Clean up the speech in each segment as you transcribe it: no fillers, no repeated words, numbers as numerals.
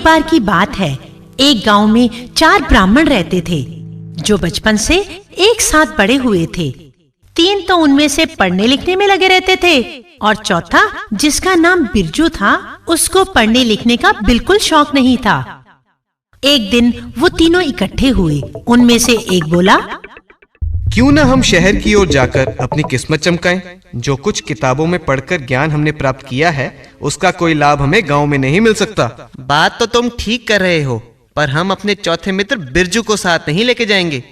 बार की बात है, एक गांव में 4 ब्राह्मण रहते थे जो बचपन से एक साथ बड़े हुए थे। 3 तो उनमें से पढ़ने लिखने में लगे रहते थे और चौथा, जिसका नाम बिरजू था, उसको पढ़ने लिखने का बिल्कुल शौक नहीं था। एक दिन वो तीनों इकट्ठे हुए। उनमें से एक बोला, क्यों ना हम शहर की ओर जाकर अपनी किस्मत चमकाएं। जो कुछ किताबों में पढ़कर ज्ञान हमने प्राप्त किया है, उसका कोई लाभ हमें गांव में नहीं मिल सकता। बात तो तुम ठीक कर रहे हो, पर हम अपने चौथे मित्र बिरजू को साथ नहीं लेके जाएंगे।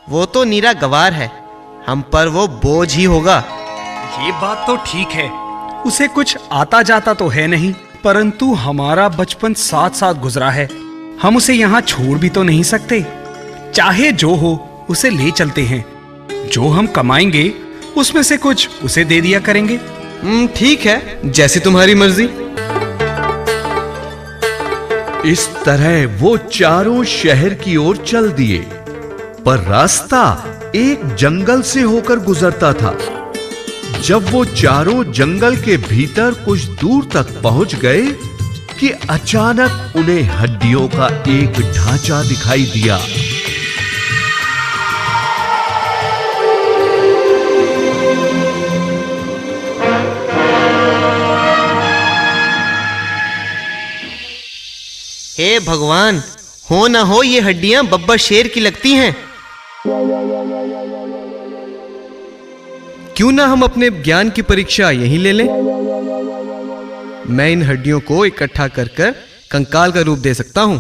वो तो नीरा गवार है, हम पर वो बोझ ही होगा। ये बात तो ठीक है, उसे कुछ आता जाता तो है नहीं, परंतु हमारा बचपन साथ साथ गुजरा है। हम उसे यहाँ छोड़ भी तो नहीं सकते। चाहे जो हो, उसे ले चलते हैं। जो हम कमाएंगे उसमें से कुछ उसे दे दिया करेंगे। ठीक है, जैसी तुम्हारी मर्जी। इस तरह वो चारों शहर की ओर चल दिए, पर रास्ता एक जंगल से होकर गुजरता था। जब वो चारों जंगल के भीतर कुछ दूर तक पहुंच गए कि अचानक उन्हें हड्डियों का एक ढांचा दिखाई दिया। हे भगवान, हो ना हो ये हड्डियां बब्बर शेर की लगती हैं। क्यों ना हम अपने ज्ञान की परीक्षा यहीं ले लें। मैं इन हड्डियों को इकट्ठा कर कर कंकाल का रूप दे सकता हूं।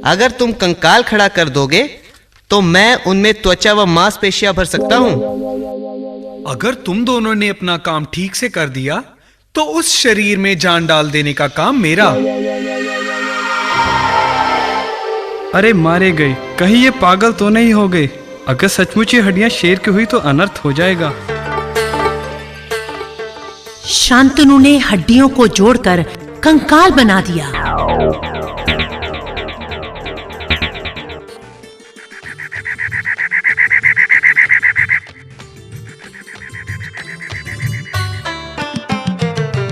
अगर तुम कंकाल खड़ा कर दोगे तो मैं उनमें त्वचा व मांसपेशियां भर सकता हूं। अगर तुम दोनों ने अपना काम ठीक से कर दिया तो उस शरीर में जान डाल देने का काम मेरा। अरे मारे गए, कहीं ये पागल तो नहीं हो गए। अगर सचमुच ये हड्डियां शेर की हुई तो अनर्थ हो जाएगा। शांतनु ने हड्डियों को जोड़कर कंकाल बना दिया।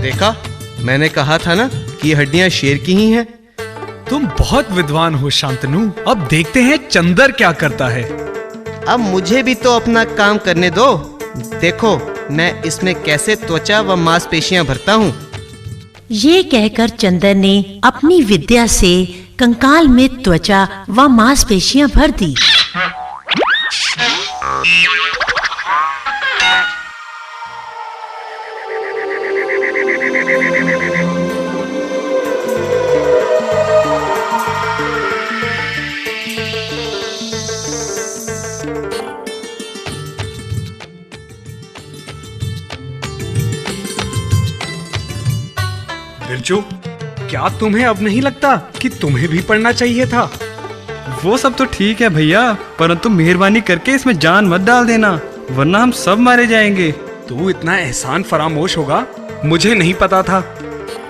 देखा, मैंने कहा था ना कि ये हड्डियां शेर की ही हैं। तुम बहुत विद्वान हो शांतनु। अब देखते हैं चंदर क्या करता है। अब मुझे भी तो अपना काम करने दो। देखो मैं इसमें कैसे त्वचा व मांसपेशियां भरता हूँ। ये कहकर चंदर ने अपनी विद्या से कंकाल में त्वचा व मांसपेशियां भर दी। बिरजू, क्या तुम्हें अब नहीं लगता कि तुम्हें भी पढ़ना चाहिए था? वो सब तो ठीक है भैया, परंतु मेहरबानी करके इसमें जान मत डाल देना, वरना हम सब मारे जाएंगे। तू इतना एहसान फरामोश होगा, मुझे नहीं पता था।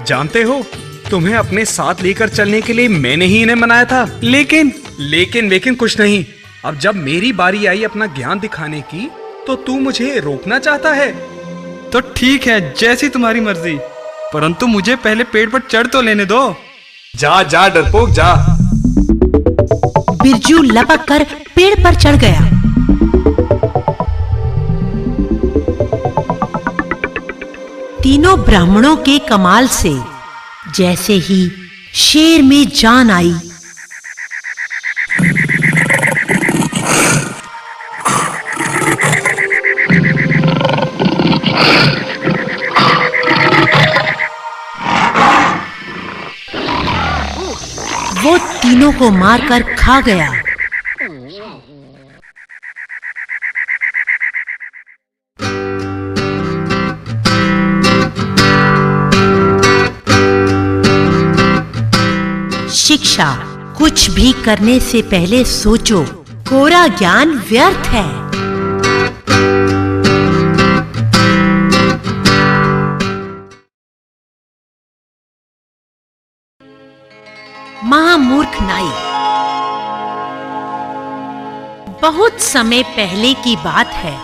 जानते हो, तुम्हें अपने साथ लेकर चलने के लिए मैंने ही इन्हें मनाया था। लेकिन कुछ नहीं। अब जब मेरी बारी आई अपना ज्ञान दिखाने की, तो तू मुझे रोकना चाहता है। तो ठीक है, जैसी तुम्हारी मर्जी, परंतु मुझे पहले पेड़ पर चढ़ तो लेने दो। जा जा डरपोक जा। बिरजू लपक कर पेड़ पर चढ़ गया। तीनों ब्राह्मणों के कमाल से जैसे ही शेर में जान आई, वो तीनों को मारकर खा गया। शिक्षा, कुछ भी करने से पहले सोचो, कोरा ज्ञान व्यर्थ है। महामूर्ख नाई। बहुत समय पहले की बात है।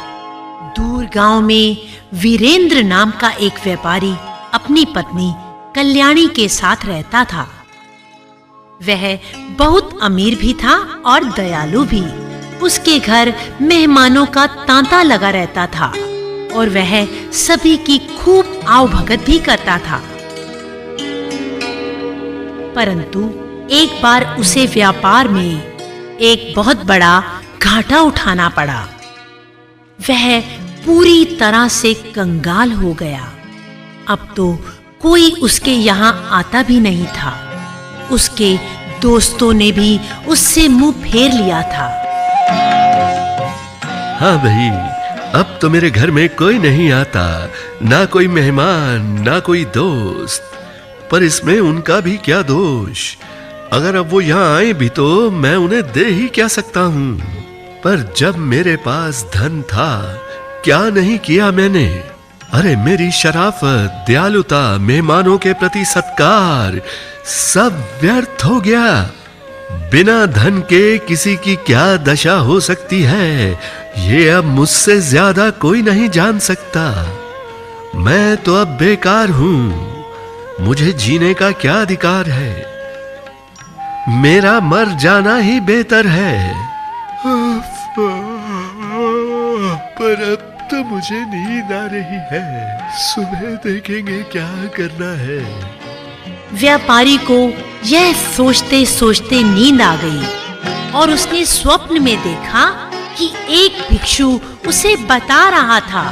दूर गांव में वीरेंद्र नाम का एक व्यापारी अपनी पत्नी कल्याणी के साथ रहता था। वह बहुत अमीर भी था और दयालु भी। उसके घर मेहमानों का तांता लगा रहता था और वह सभी की खूब आवभगत भी करता था। परंतु एक बार उसे व्यापार में एक बहुत बड़ा घाटा उठाना पड़ा। वह पूरी तरह से कंगाल हो गया। अब तो कोई उसके यहाँ आता भी नहीं था। उसके दोस्तों ने भी उससे मुंह फेर लिया था। हाँ भाई, अब तो मेरे घर में कोई नहीं आता, ना कोई मेहमान, ना कोई दोस्त। पर इसमें उनका भी क्या दोष? अगर अब वो यहाँ आए भी तो मैं उन्हें दे ही क्या सकता हूँ। पर जब मेरे पास धन था, क्या नहीं किया मैंने। अरे मेरी शराफत, दयालुता, मेहमानों के प्रति सत्कार सब व्यर्थ हो गया। बिना धन के किसी की क्या दशा हो सकती है, ये अब मुझसे ज्यादा कोई नहीं जान सकता। मैं तो अब बेकार हूं। मुझे जीने का क्या अधिकार है? मेरा मर जाना ही बेहतर है। पर अब तो मुझे नींद आ रही है। सुबह देखेंगे क्या करना है। व्यापारी को यह सोचते सोचते नींद आ गई और उसने स्वप्न में देखा कि एक भिक्षु उसे बता रहा था।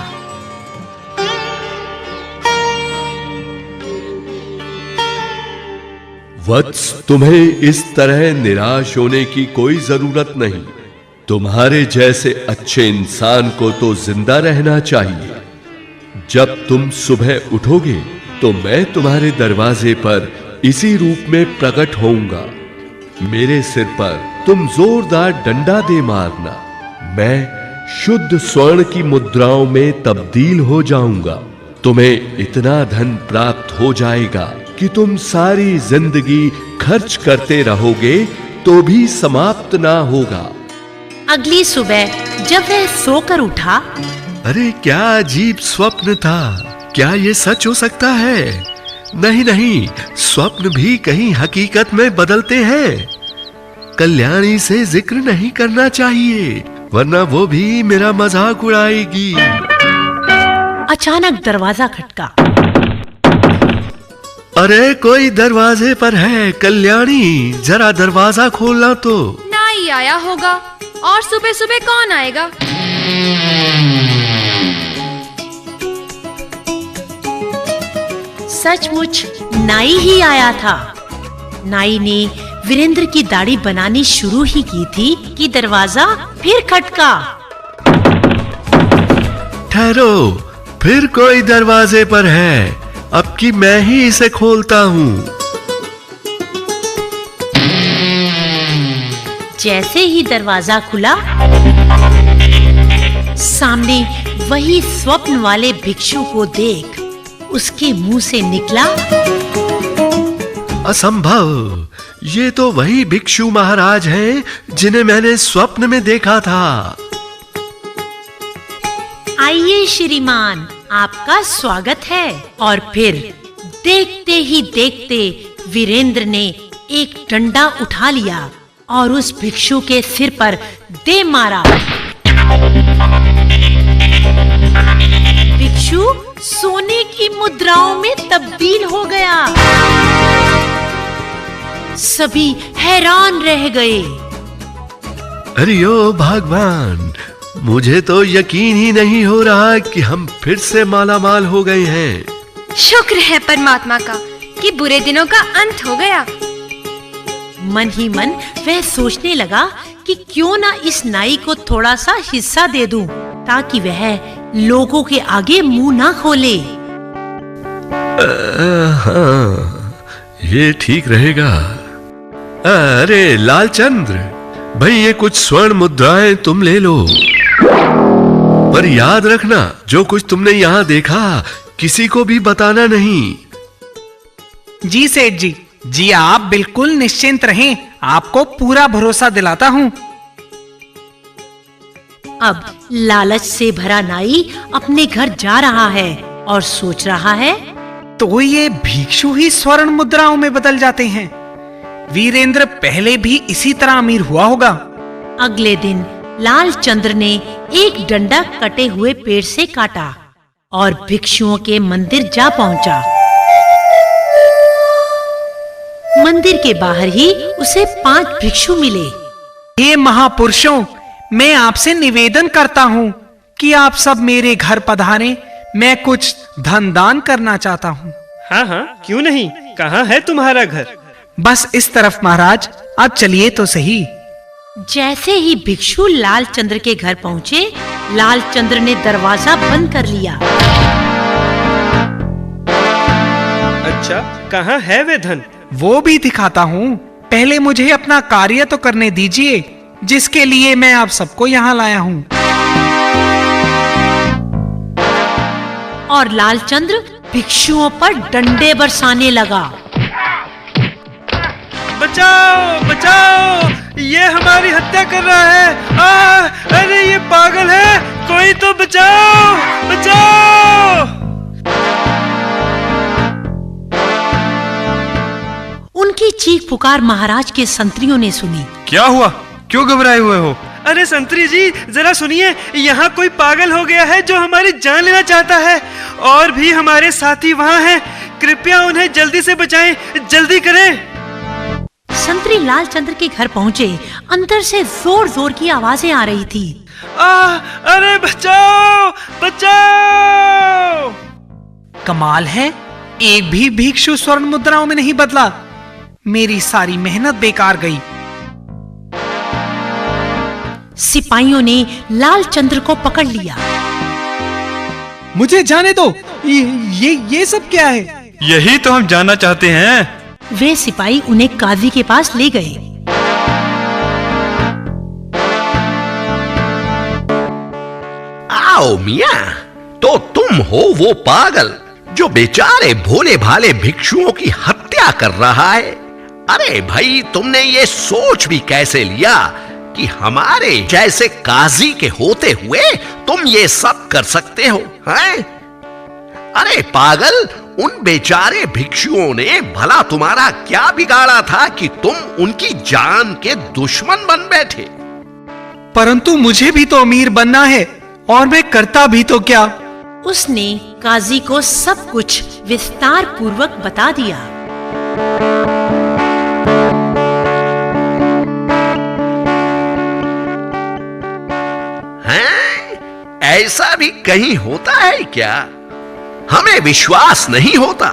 वत्स, तुम्हें इस तरह निराश होने की कोई जरूरत नहीं। तुम्हारे जैसे अच्छे इंसान को तो जिंदा रहना चाहिए। जब तुम सुबह उठोगे तो मैं तुम्हारे दरवाजे पर इसी रूप में प्रकट होऊंगा। मेरे सिर पर तुम जोरदार डंडा दे मारना। मैं शुद्ध स्वर्ण की मुद्राओं में तब्दील हो जाऊंगा। तुम्हें इतना धन प्राप्त हो जाएगा कि तुम सारी जिंदगी खर्च करते रहोगे तो भी समाप्त ना होगा। अगली सुबह जब वह सोकर उठा, अरे क्या अजीब स्वप्न था। क्या ये सच हो सकता है? नहीं नहीं, स्वप्न भी कहीं हकीकत में बदलते हैं। कल्याणी से जिक्र नहीं करना चाहिए, वरना वो भी मेरा मजाक उड़ाएगी। अचानक दरवाजा खटका। अरे कोई दरवाजे पर है। कल्याणी, जरा दरवाजा खोलना तो। नाई आया होगा, और सुबह सुबह कौन आएगा? सचमुच नाई ही आया था। नाई ने वीरेंद्र की दाढ़ी बनानी शुरू ही की थी कि दरवाजा फिर खटका। ठहरो, फिर कोई दरवाजे पर है। अब की मैं ही इसे खोलता हूँ। जैसे ही दरवाजा खुला, सामने वही स्वप्न वाले भिक्षु को देख उसके मुंह से निकला, असंभव, ये तो वही भिक्षु महाराज हैं जिन्हें मैंने स्वप्न में देखा था। आइए श्रीमान, आपका स्वागत है। और फिर देखते ही देखते वीरेंद्र ने एक डंडा उठा लिया और उस भिक्षु के सिर पर दे मारा। भिक्षु सोने की मुद्राओं में तब्दील हो गया। सभी हैरान रह गए। अरे ओ भगवान, मुझे तो यकीन ही नहीं हो रहा कि हम फिर से मालामाल हो गए हैं। शुक्र है परमात्मा का कि बुरे दिनों का अंत हो गया। मन ही मन वह सोचने लगा कि क्यों ना इस नाई को थोड़ा सा हिस्सा दे दूं, ताकि वह लोगों के आगे मुंह ना खोले। हाँ, ये ठीक रहेगा। अरे लालचंद्र भाई, ये कुछ स्वर्ण मुद्राएं तुम ले लो। पर याद रखना, जो कुछ तुमने यहाँ देखा किसी को भी बताना नहीं। जी सेठ जी, जी आप बिल्कुल निश्चिंत रहें, आपको पूरा भरोसा दिलाता हूँ। अब लालच से भरा नाई अपने घर जा रहा है और सोच रहा है, तो ये भिक्षु ही स्वर्ण मुद्राओं में बदल जाते हैं। वीरेंद्र पहले भी इसी तरह अमीर हुआ होगा। अगले दिन लालचंद्र ने एक डंडा कटे हुए पेड़ से काटा और भिक्षुओं के मंदिर जा पहुंचा। मंदिर के बाहर ही उसे 5 भिक्षु मिले। हे महापुरुषों, मैं आपसे निवेदन करता हूं कि आप सब मेरे घर पधारें। मैं कुछ धन दान करना चाहता हूं। हाँ हाँ, क्यों नहीं। कहाँ है तुम्हारा घर? बस इस तरफ महाराज, आप चलिए तो सही। जैसे ही भिक्षु लालचंद्र के घर पहुंचे, लालचंद्र ने दरवाजा बंद कर लिया। अच्छा, कहाँ है वे धन? वो भी दिखाता हूँ। पहले मुझे अपना कार्य तो करने दीजिए, जिसके लिए मैं आप सबको यहाँ लाया हूँ। और लालचंद्र भिक्षुओं पर डंडे बरसाने लगा। बचाओ बचाओ, ये हमारी हत्या कर रहा है। अरे ये पागल है, कोई तो बचाओ बचाओ। उनकी चीख पुकार महाराज के संतरियों ने सुनी। क्या हुआ? क्यों घबराए हुए हो? अरे संतरी जी, जरा सुनिए, यहाँ कोई पागल हो गया है जो हमारी जान लेना चाहता है। और भी हमारे साथी वहाँ हैं, कृपया उन्हें जल्दी से बचाएं, जल्दी करें। संतरी लालचंद्र के घर पहुंचे। अंदर से जोर जोर की आवाजें आ रही थी। अरे बचाओ बचाओ। कमाल है, एक भी भिक्षु स्वर्ण मुद्राओं में नहीं बदला। मेरी सारी मेहनत बेकार गई। सिपाहियों ने लालचंद्र को पकड़ लिया। मुझे जाने दो, ये सब क्या है? यही तो हम जानना चाहते हैं। वे सिपाही उन्हें काजी के पास ले गए। आओ मियाँ, तो तुम हो वो पागल जो बेचारे भोले भाले भिक्षुओं की हत्या कर रहा है। अरे भाई, तुमने ये सोच भी कैसे लिया कि हमारे जैसे काजी के होते हुए तुम ये सब कर सकते हो, हैं? अरे पागल, उन बेचारे भिक्षुओं ने भला तुम्हारा क्या बिगाड़ा था कि तुम उनकी जान के दुश्मन बन बैठे? परंतु मुझे भी तो अमीर बनना है, और मैं करता भी तो क्या। उसने काजी को सब कुछ विस्तार पूर्वक बता दिया। हैं? ऐसा भी कहीं होता है क्या? हमें विश्वास नहीं होता।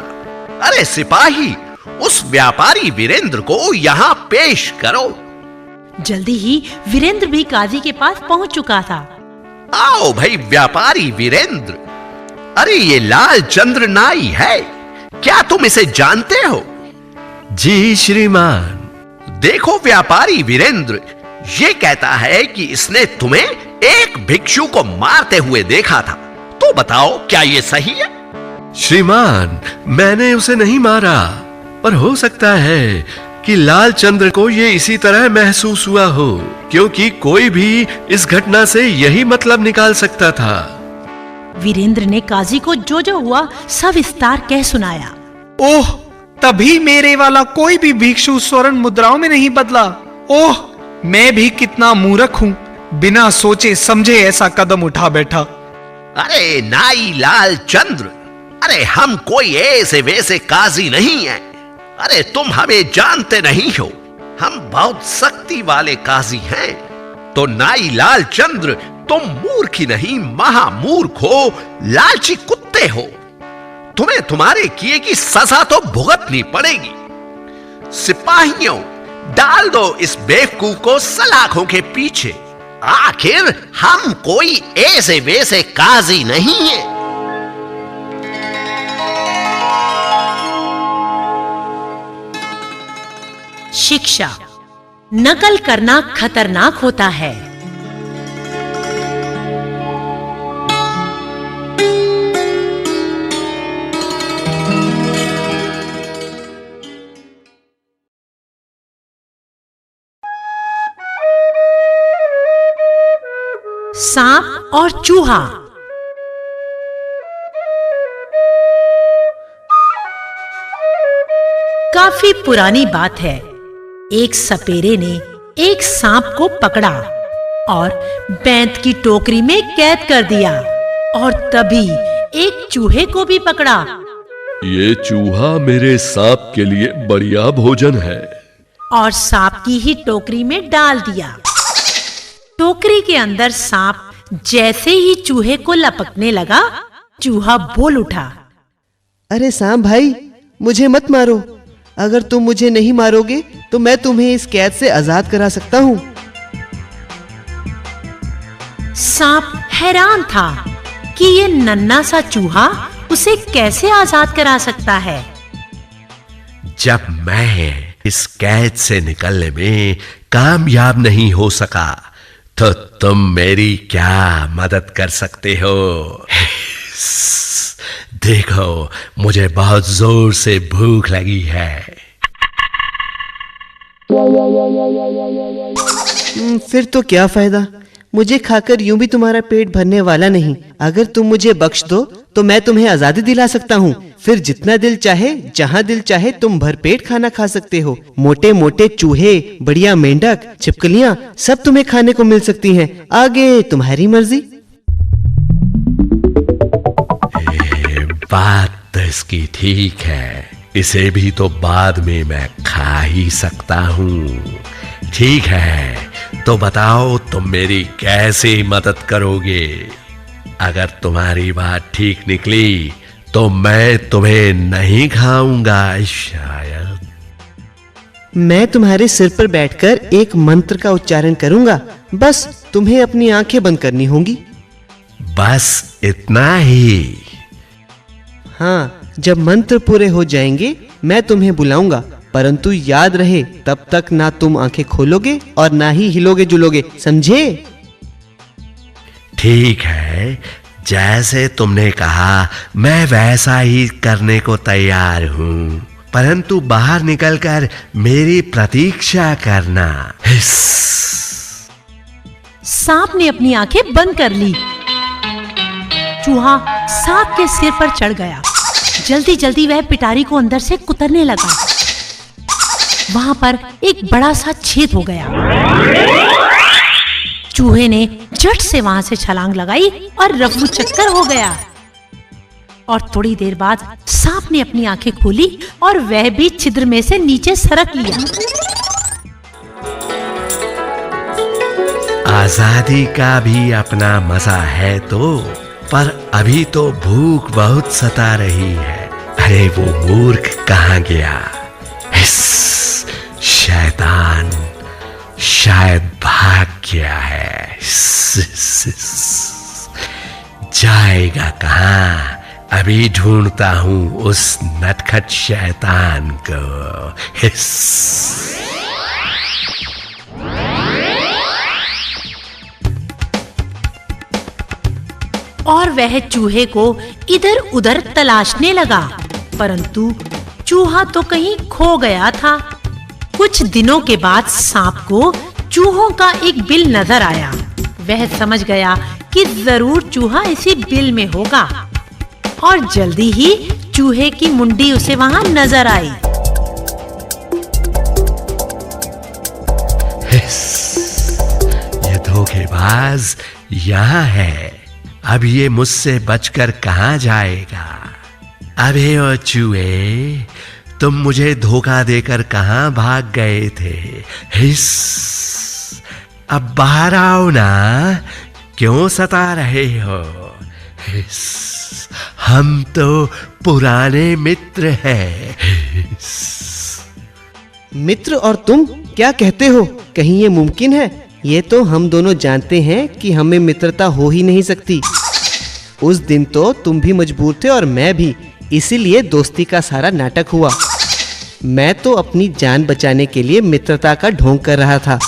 अरे सिपाही, उस व्यापारी वीरेंद्र को यहाँ पेश करो। जल्दी ही वीरेंद्र भी काजी के पास पहुंच चुका था। आओ भाई व्यापारी वीरेंद्र। अरे ये लालचंद्र नाई है, क्या तुम इसे जानते हो? जी श्रीमान। देखो व्यापारी वीरेंद्र, ये कहता है कि इसने तुम्हें एक भिक्षु को मारते हुए देखा था। तो बताओ, क्या ये सही है? श्रीमान, मैंने उसे नहीं मारा, पर हो सकता है कि लालचंद्र को ये इसी तरह महसूस हुआ हो, क्योंकि कोई भी इस घटना से यही मतलब निकाल सकता था। वीरेंद्र ने काजी को जो जो हुआ सब विस्तार कह सुनाया। ओह, तभी मेरे वाला कोई भी भिक्षु स्वर्ण मुद्राओं में नहीं बदला। ओह, मैं भी कितना मूर्ख हूँ, बिना सोचे समझे ऐसा कदम उठा बैठा। अरे नाई लालचंद्र, अरे हम कोई ऐसे वैसे काजी नहीं हैं। अरे तुम हमें जानते नहीं हो, हम बहुत सख्ती वाले काजी हैं। तो नाई लालचंद्र, तुम मूर्ख ही नहीं महामूर्ख हो, लालची कुत्ते हो। तुम्हें तुम्हारे किए की सजा तो भुगतनी पड़ेगी। सिपाहियों, डाल दो इस बेवकूफ को सलाखों के पीछे। आखिर हम कोई ऐसे वैसे काजी नहीं है। शिक्षा: नकल करना खतरनाक होता है। सांप और चूहा। काफी पुरानी बात है। एक सपेरे ने एक सांप को पकड़ा और बैंत की टोकरी में कैद कर दिया और तभी एक चूहे को भी पकड़ा। ये चूहा मेरे सांप के लिए बढ़िया भोजन है और सांप की ही टोकरी में डाल दिया। टोकरी के अंदर सांप जैसे ही चूहे को लपकने लगा, चूहा बोल उठा, अरे सांप भाई, मुझे मत मारो। अगर तुम मुझे नहीं मारोगे तो मैं तुम्हें इस कैद से आजाद करा सकता हूँ। सांप हैरान था कि ये नन्हा सा चूहा उसे कैसे आजाद करा सकता है। जब मैं इस कैद से निकलने में कामयाब नहीं हो सका तो तुम मेरी क्या मदद कर सकते हो? देखो, मुझे बहुत जोर से भूख लगी है। फिर तो क्या फायदा, मुझे खाकर यूं भी तुम्हारा पेट भरने वाला नहीं। अगर तुम मुझे बख्श दो तो मैं तुम्हें आजादी दिला सकता हूँ। फिर जितना दिल चाहे, जहाँ दिल चाहे तुम भरपेट खाना खा सकते हो। मोटे मोटे चूहे, बढ़िया मेंढक, छिपकलियाँ सब तुम्हें खाने को मिल सकती हैं। आगे तुम्हारी मर्जी। बात तो इसकी ठीक है, इसे भी तो बाद में मैं खा ही सकता हूँ। ठीक है, तो बताओ तुम मेरी कैसे मदद करोगे? अगर तुम्हारी बात ठीक निकली तो मैं तुम्हें नहीं खाऊंगा शायद। मैं तुम्हारे सिर पर बैठकर एक मंत्र का उच्चारण करूंगा। बस तुम्हें अपनी आंखें बंद करनी होंगी। बस इतना ही? हाँ, जब मंत्र पूरे हो जाएंगे मैं तुम्हें बुलाऊंगा, परंतु याद रहे तब तक ना तुम आंखें खोलोगे और ना ही हिलोगे जुलोगे, समझे? ठीक है, जैसे तुमने कहा मैं वैसा ही करने को तैयार हूँ, परंतु बाहर निकलकर मेरी प्रतीक्षा करना। सांप ने अपनी आंखें बंद कर ली। चूहा सांप के सिर पर चढ़ गया। जल्दी जल्दी वह पिटारी को अंदर से कुतरने लगा। वहां पर एक बड़ा सा छेद हो गया। चूहे ने झट से वहां से छलांग लगाई और रफू चक्कर हो गया। और थोड़ी देर बाद सांप ने अपनी आंखें खोली और वह भी छिद्र में से नीचे सरक लिया। आजादी का भी अपना मजा है तो, पर अभी तो भूख बहुत सता रही है। अरे वो मूर्ख कहाँ गया? शैतान शायद भाग गया है। जाएगा कहाँ? अभी ढूंढता हूँ उस नटखट शैतान को। और वह चूहे को इधर उधर तलाशने लगा, परंतु चूहा तो कहीं खो गया था। कुछ दिनों के बाद सांप को चूहों का एक बिल नजर आया। वह समझ गया कि जरूर चूहा इसी बिल में होगा और जल्दी ही चूहे की मुंडी उसे वहां नजर आई। ये धोखेबाज यहाँ है। अब ये मुझसे बचकर कहाँ जाएगा? अबे ओ चूहे, तुम मुझे धोखा देकर कहाँ भाग गए थे? हिस, अब बाहर आओ ना, क्यों सता रहे हो? हिस, हम तो पुराने मित्र हैं। हिस। मित्र और तुम क्या कहते हो? कहीं ये मुमकिन है? ये तो हम दोनों जानते हैं कि हमें मित्रता हो ही नहीं सकती। उस दिन तो तुम भी मजबूर थे और मैं भी, इसीलिए दोस्ती का सारा नाटक हुआ। मैं तो अपनी जान बचाने के लिए मित्रता का ढोंग कर रहा था।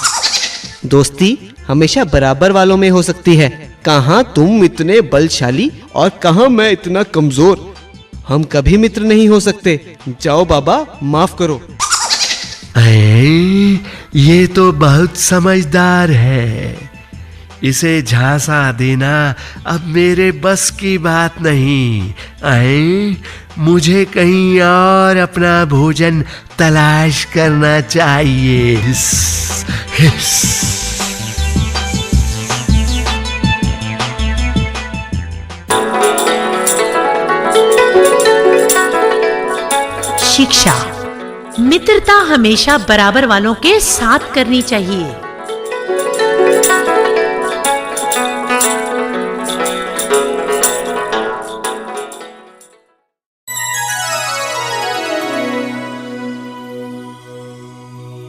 दोस्ती हमेशा बराबर वालों में हो सकती है। कहाँ तुम इतने बलशाली और कहाँ मैं इतना कमजोर। हम कभी मित्र नहीं हो सकते। जाओ बाबा, माफ करो। ये तो बहुत समझदार है। इसे झांसा देना अब मेरे बस की बात नहीं। आए, मुझे कहीं और अपना भोजन तलाश करना चाहिए। हिस, हिस। शिक्षा। मित्रता हमेशा बराबर वालों के साथ करनी चाहिए।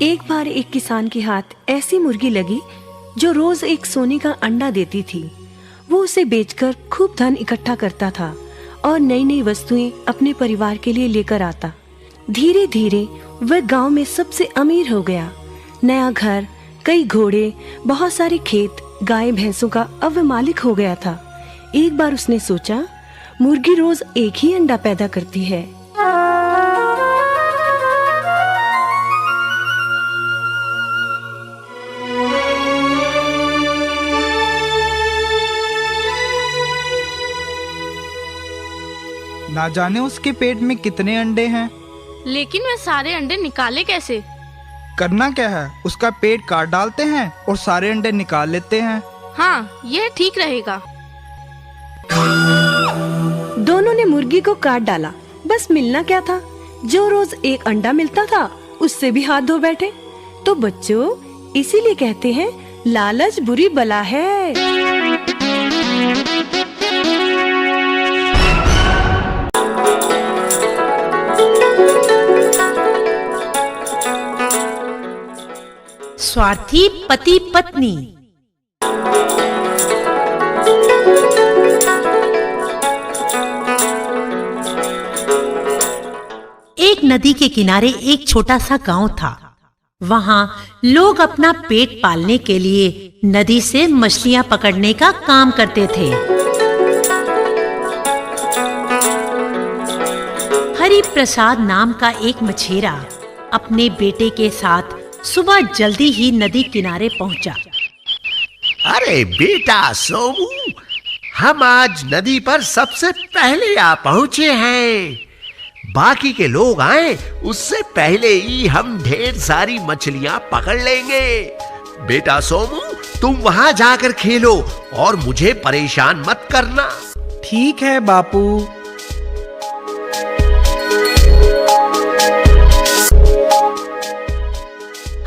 एक बार एक किसान के हाथ ऐसी मुर्गी लगी जो रोज एक सोने का अंडा देती थी। वो उसे बेचकर खूब धन इकट्ठा करता था और नई नई वस्तुएं अपने परिवार के लिए लेकर आता। धीरे धीरे वह गांव में सबसे अमीर हो गया। नया घर, कई घोड़े, बहुत सारे खेत, गाय भैंसों का अब वह मालिक हो गया था। एक बार उसने सोचा, मुर्गी रोज एक ही अंडा पैदा करती है। ना जाने उसके पेट में कितने अंडे हैं। लेकिन वह सारे अंडे निकाले कैसे? करना क्या है, उसका पेट काट डालते हैं और सारे अंडे निकाल लेते हैं। हाँ, यह ठीक रहेगा। दोनों ने मुर्गी को काट डाला। बस मिलना क्या था, जो रोज एक अंडा मिलता था उससे भी हाथ धो बैठे। तो बच्चों, इसीलिए कहते हैं लालच बुरी बला है। स्वार्थी पति पत्नी। एक नदी के किनारे एक छोटा सा गांव था। वहां लोग अपना पेट पालने के लिए नदी से मछलियां पकड़ने का काम करते थे। हरि प्रसाद नाम का एक मछेरा अपने बेटे के साथ सुबह जल्दी ही नदी किनारे पहुंचा। अरे बेटा सोमू, हम आज नदी पर सबसे पहले आ पहुंचे हैं। बाकी के लोग आए उससे पहले ही हम ढेर सारी मछलियां पकड़ लेंगे। बेटा सोमू, तुम वहां जाकर खेलो और मुझे परेशान मत करना। ठीक है बापू।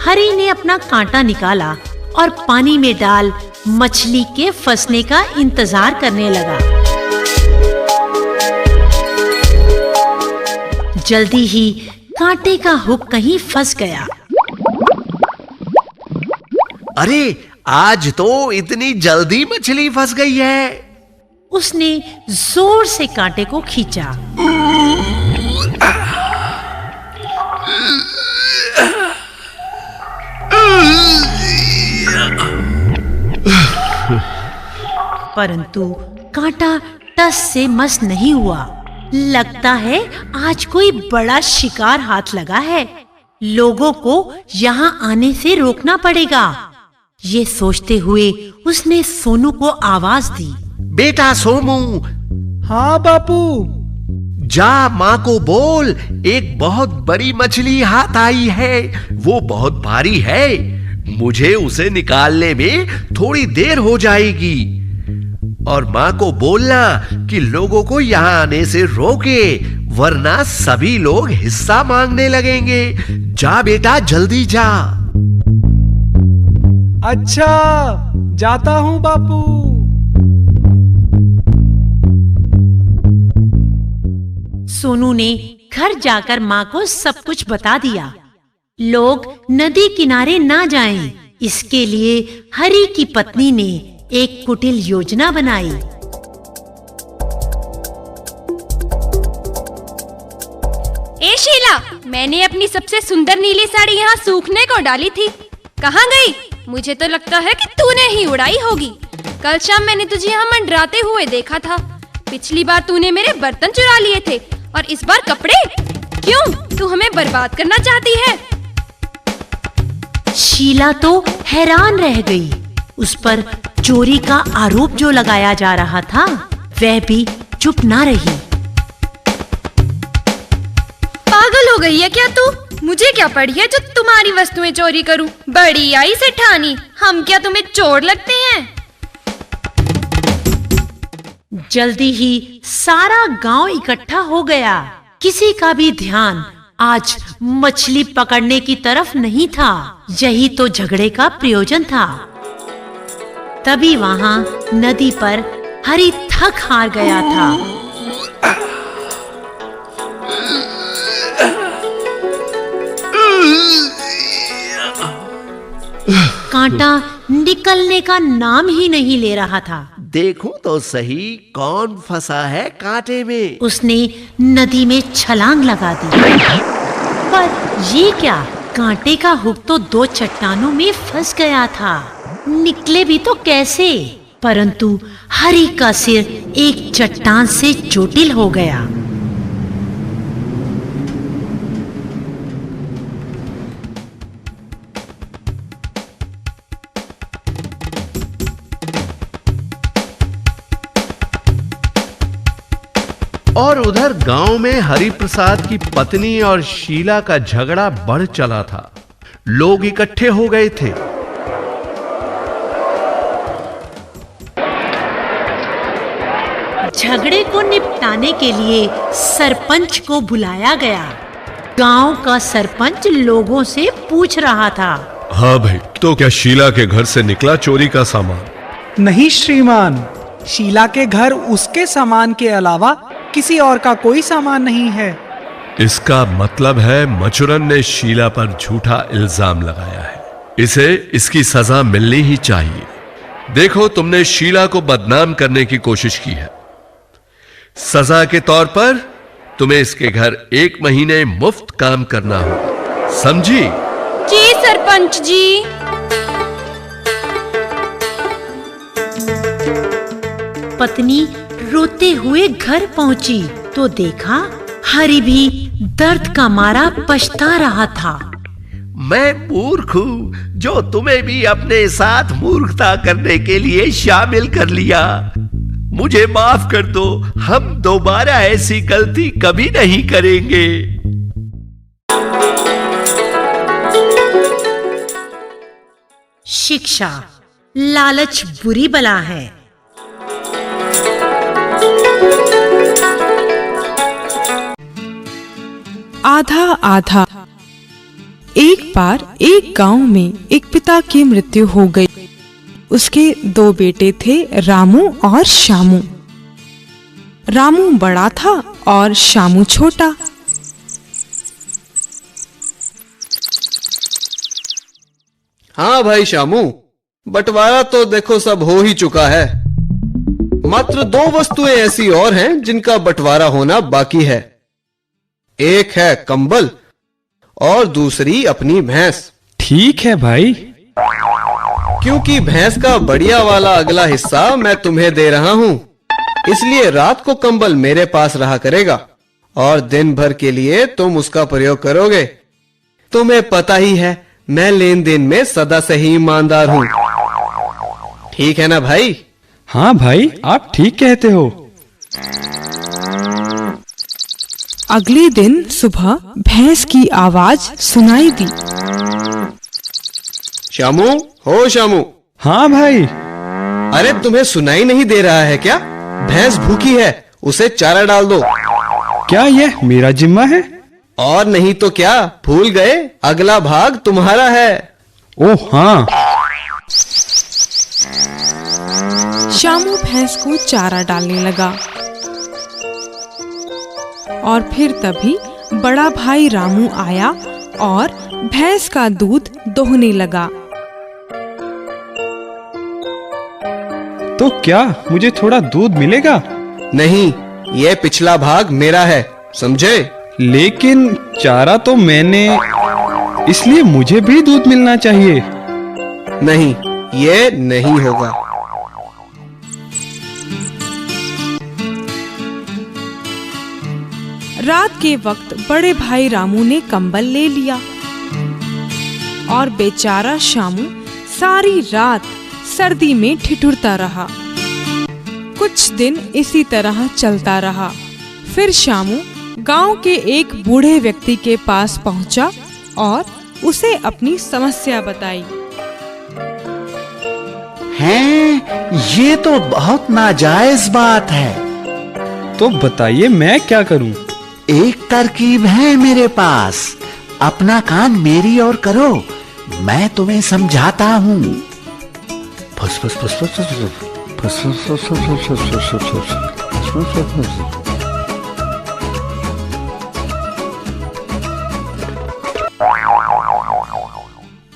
हरि ने अपना कांटा निकाला और पानी में डाल मछली के फंसने का इंतजार करने लगा। जल्दी ही कांटे का हुक कहीं फंस गया। अरे, आज तो इतनी जल्दी मछली फंस गई है। उसने जोर से कांटे को खींचा। परंतु कांटा टस से मस नहीं हुआ। लगता है आज कोई बड़ा शिकार हाथ लगा है। लोगों को यहाँ आने से रोकना पड़ेगा। ये सोचते हुए उसने सोनू को आवाज दी। बेटा सोमू। हाँ बापू। जा माँ को बोल, एक बहुत बड़ी मछली हाथ आई है। वो बहुत भारी है, मुझे उसे निकालने में थोड़ी देर हो जाएगी। और माँ को बोलना कि लोगों को यहाँ आने से रोके, वरना सभी लोग हिस्सा मांगने लगेंगे। जा बेटा, जल्दी जा। अच्छा, जाता हूँ बापू। सोनू ने घर जाकर माँ को सब कुछ बता दिया। लोग नदी किनारे ना जाएं, इसके लिए हरि की पत्नी ने एक कुटिल योजना बनाई। ए शीला, मैंने अपनी सबसे सुंदर नीली साड़ी यहाँ सूखने को डाली थी। कहाँ गई? मुझे तो लगता है कि तूने ही उड़ाई होगी। कल शाम मैंने तुझे यहाँ मंडराते हुए देखा था। पिछली बार तूने मेरे बर्तन चुरा लिए थे और इस बार कपड़े। क्यों? तू हमें बर्बाद करना चाहती है? शीला तो हैरान रह गई। उस पर चोरी का आरोप जो लगाया जा रहा था वह भी चुप ना रही। पागल हो गई है क्या तू? मुझे क्या पड़ी है जो तुम्हारी वस्तुएं चोरी करूं? बड़ी आई सेठानी, हम क्या तुम्हें चोर लगते हैं? जल्दी ही सारा गांव इकट्ठा हो गया। किसी का भी ध्यान आज मछली पकड़ने की तरफ नहीं था। यही तो झगड़े का प्रयोजन था। तभी वहां नदी पर हरी थक हार गया था। कांटा निकलने का नाम ही नहीं ले रहा था। देखो तो सही कौन फंसा है कांटे में। उसने नदी में छलांग लगा दी, पर ये क्या, कांटे का हुक तो दो चट्टानों में फंस गया था। निकले भी तो कैसे? परंतु हरी का सिर एक चट्टान से चोटिल हो गया। और उधर गांव में हरिप्रसाद की पत्नी और शीला का झगड़ा बढ़ चला था। लोग इकट्ठे हो गए थे। झगड़े को निपटाने के लिए सरपंच को बुलाया गया। गांव का सरपंच लोगों से पूछ रहा था। हाँ भाई, तो क्या शीला के घर से निकला चोरी का सामान? नहीं श्रीमान, शीला के घर उसके सामान के अलावा किसी और का कोई सामान नहीं है। इसका मतलब है मचुरन ने शीला पर झूठा इल्जाम लगाया है। इसे इसकी सजा मिलनी ही चाहिए। देखो, तुमने शीला को बदनाम करने की कोशिश की है। सजा के तौर पर तुम्हें इसके घर 1 महीने मुफ्त काम करना होगा, समझी? जी सरपंच जी। पत्नी रोते हुए घर पहुंची तो देखा हरि भी दर्द का मारा पछता रहा था। मैं मूर्ख हूं जो तुम्हें भी अपने साथ मूर्खता करने के लिए शामिल कर लिया। मुझे माफ कर दो, हम दोबारा ऐसी गलती कभी नहीं करेंगे। शिक्षा, लालच बुरी बला है। आधा आधा। एक बार एक गांव में एक पिता की मृत्यु हो गई। उसके 2 बेटे थे, रामू और श्यामू। रामू बड़ा था और श्यामू छोटा। हाँ भाई श्यामू, बंटवारा तो देखो सब हो ही चुका है। मात्र 2 वस्तुएं ऐसी और हैं जिनका बंटवारा होना बाकी है। एक है कंबल और दूसरी अपनी भैंस। ठीक है भाई। क्योंकि भैंस का बढ़िया वाला अगला हिस्सा मैं तुम्हें दे रहा हूँ, इसलिए रात को कंबल मेरे पास रहा करेगा और दिन भर के लिए तुम उसका प्रयोग करोगे। तुम्हें पता ही है मैं लेन देन में सदा से ही ईमानदार हूँ। ठीक है ना भाई? हाँ भाई, आप ठीक कहते हो। अगले दिन सुबह भैंस की आवाज सुनाई दी। श्यामू, हो श्यामू। हाँ भाई। अरे तुम्हें सुनाई नहीं दे रहा है क्या? भैंस भूखी है, उसे चारा डाल दो। क्या यह मेरा जिम्मा है? और नहीं तो क्या, भूल गए? अगला भाग तुम्हारा है। ओह हाँ। श्यामू भैंस को चारा डालने लगा और फिर तभी बड़ा भाई रामू आया और भैंस का दूध दोहने लगा। तो क्या मुझे थोड़ा दूध मिलेगा? नहीं, ये पिछला भाग मेरा है, समझे? लेकिन चारा तो मैंने, इसलिए मुझे भी दूध मिलना चाहिए। नहीं, ये नहीं होगा। रात के वक्त बड़े भाई रामू ने कंबल ले लिया और बेचारा श्यामू सारी रात सर्दी में ठिठुरता रहा। कुछ दिन इसी तरह चलता रहा। फिर शामू गांव के एक बूढ़े व्यक्ति के पास पहुंचा और उसे अपनी समस्या बताई। हैं, ये तो बहुत नाजायज बात है। तो बताइए मैं क्या करूं? एक तरकीब है मेरे पास, अपना कान मेरी ओर करो, मैं तुम्हें समझाता हूँ। फुस फुस फुस फुस फुस फुस फुस फुस फुस फुस फुस फुस।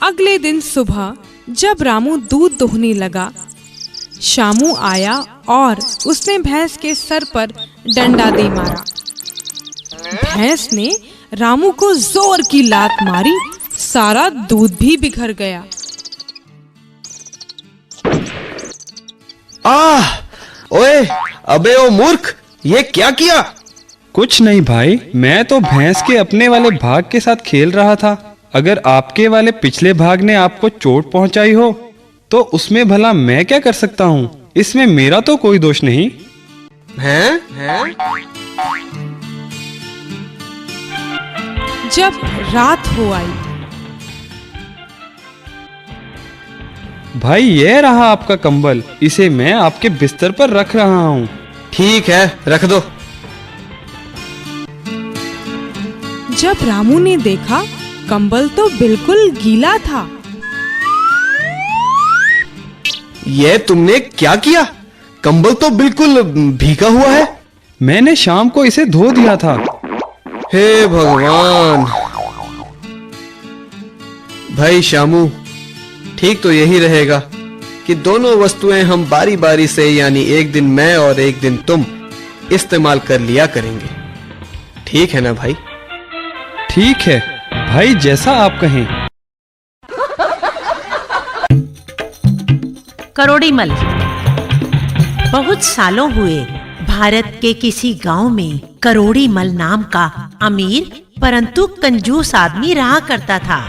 अगले दिन सुबह जब रामू दूध दोहने लगा, शामू आया और उसने भैंस के सर पर डंडा दे मारा। भैंस ने रामू को जोर की लात मारी, सारा दूध भी बिखर गया। आह! ओए, अबे ओ मूर्ख, ये क्या किया? कुछ नहीं भाई, मैं तो भैंस के अपने वाले भाग के साथ खेल रहा था। अगर आपके वाले पिछले भाग ने आपको चोट पहुंचाई हो तो उसमें भला मैं क्या कर सकता हूँ? इसमें मेरा तो कोई दोष नहीं। हैं? जब रात हो आई, भाई ये रहा आपका कंबल, इसे मैं आपके बिस्तर पर रख रहा हूँ। ठीक है, रख दो। जब रामू ने देखा, कंबल तो बिल्कुल गीला था। ये तुमने क्या किया? कंबल तो बिल्कुल भीगा हुआ है। मैंने शाम को इसे धो दिया था। हे भगवान! भाई शामू, ठीक तो यही रहेगा कि दोनों वस्तुएं हम बारी बारी से, यानी एक दिन मैं और एक दिन तुम इस्तेमाल कर लिया करेंगे। ठीक है ना भाई? ठीक है भाई, जैसा आप कहें। करोड़ीमल। बहुत सालों हुए भारत के किसी गांव में करोड़ीमल नाम का अमीर परंतु कंजूस आदमी रहा करता था।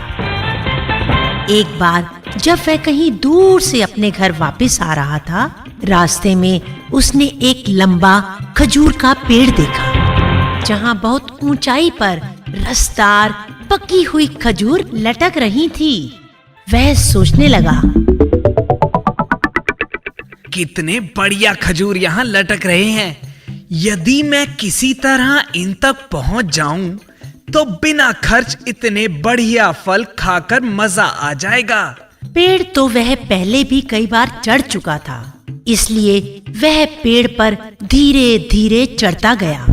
एक बार जब वह कहीं दूर से अपने घर वापस आ रहा था, रास्ते में उसने एक लंबा खजूर का पेड़ देखा, जहां बहुत ऊंचाई पर रसदार पकी हुई खजूर लटक रही थी। वह सोचने लगा, कितने बढ़िया खजूर यहाँ लटक रहे हैं। यदि मैं किसी तरह इन तक पहुंच जाऊं तो बिना खर्च इतने बढ़िया फल खाकर मजा आ जाएगा। पेड़ तो वह पहले भी कई बार चढ़ चुका था, इसलिए वह पेड़ पर धीरे धीरे चढ़ता गया।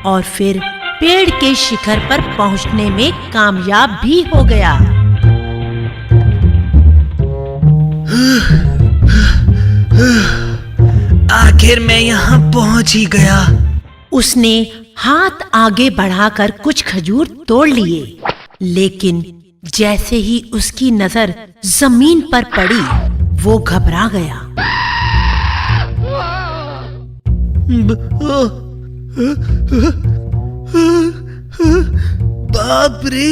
और फिर पेड़ के शिखर पर पहुंचने में कामयाब भी हो गया। आखिर मैं यहाँ पहुंच ही गया। उसने हाथ आगे बढ़ाकर कुछ खजूर तोड़ लिए, लेकिन जैसे ही उसकी नजर जमीन पर पड़ी, वो घबरा गया। बाप रे,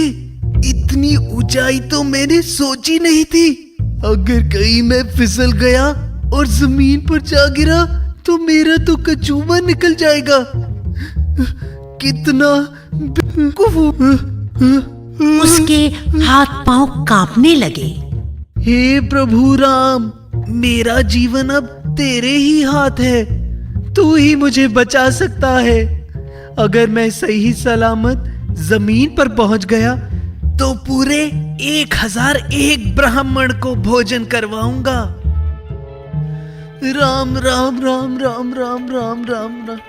इतनी ऊंचाई तो मैंने सोची नहीं थी। अगर कहीं मैं फिसल गया और जमीन पर जा गिरा तो मेरा तो कचूमा निकल जाएगा। कितना बेवकूफ हूं। उसके हाथ पांव कांपने लगे। हे प्रभु राम, मेरा जीवन अब तेरे ही हाथ है। तू ही मुझे बचा सकता है। अगर मैं सही सलामत जमीन पर पहुंच गया तो पूरे 1001 ब्राह्मण को भोजन करवाऊंगा। राम राम राम राम राम राम राम राम।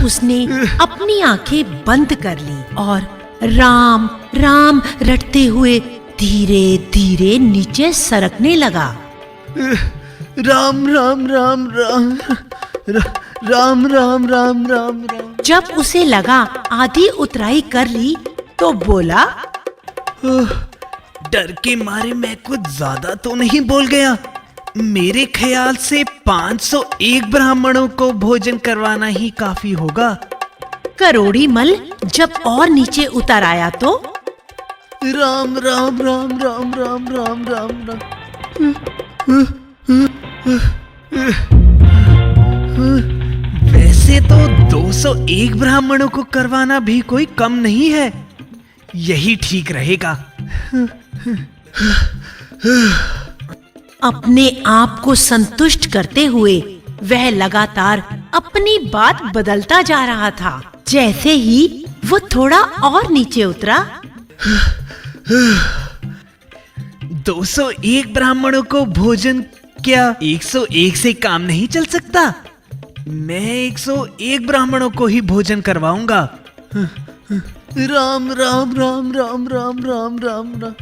उसने अपनी आंखें बंद कर ली और राम राम रटते हुए धीरे धीरे नीचे सरकने लगा। राम राम राम राम राम राम राम राम राम। जब उसे लगा आधी उतराई कर ली तो बोला, डर के मारे मैं कुछ ज्यादा तो नहीं बोल गया। मेरे ख्याल से 501 ब्राह्मणों को भोजन करवाना ही काफी होगा। करोड़ी मल जब और नीचे उतर आया तो राम राम राम राम राम राम राम राम। वैसे तो 201 ब्राह्मणों को करवाना भी कोई कम नहीं है, यही ठीक रहेगा। अपने आप को संतुष्ट करते हुए वह लगातार अपनी बात बदलता जा रहा था। जैसे ही वो थोड़ा और नीचे उतरा, 201 ब्राह्मणों को भोजन क्या 101 से काम नहीं चल सकता? मैं 101 ब्राह्मणों को ही भोजन करवाऊंगा। राम राम राम राम राम राम राम राम।